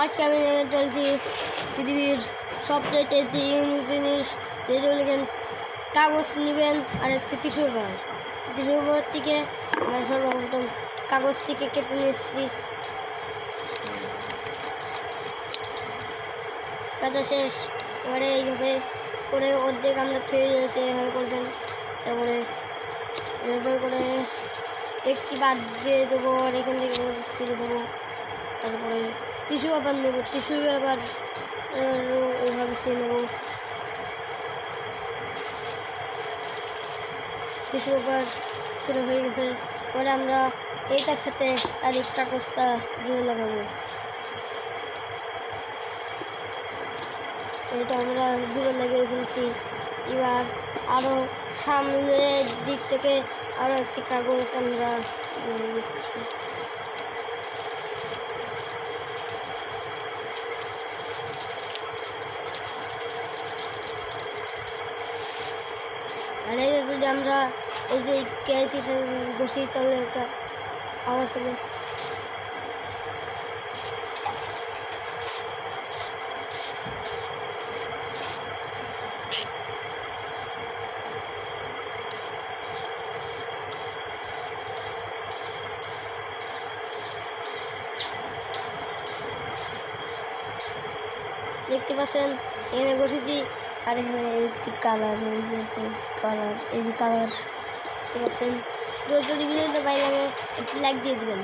আজকে আমি চলছি পৃথিবীর সবচাইতে ইউনিক জিনিস, যেটা লিখেন কাগজ নেবেন আর একটি টিস্যু পেপার থেকে আমরা সর্বপ্রথম কাগজ থেকে কেটে নিচ্ছি। কাটা শেষ। এবারে এইভাবে করে অর্ধেক আমরা খেয়ে যাচ্ছি, এভাবে করবেন। তারপরে এভাবে করে একটি বাদ দিয়ে দেবো আর এখান থেকে ছিঁড়ে দেবো। তারপরে টিস্যু পেপার নেবো, টিস্যু পেপার এইভাবে ছিঁড়ে নেবো। টিস্যু পেপার ছিঁড়ে হয়ে গেছে। পরে আমরা এইটার সাথে আর এই কাগজটা জুড়ে লাগাবো। এটা আমরা জুড়ে লাগিয়ে ফেলছি। এবার আরও সামনের দিক থেকে আরও একটি কাগজ আমরা দিচ্ছি। আর এই যদি আমরা এই যে কেসিটা বসি তাহলে একটা আওয়াজ হবে। দেখতে পাচ্ছেন এখানে বসেছি আর এখানে কালার হয়েছে, কালার এই যে কালার দেখতে পাচ্ছেন। যদি ভিডিওতে ভালো লাগে একটু লাইক দিয়ে দেবেন।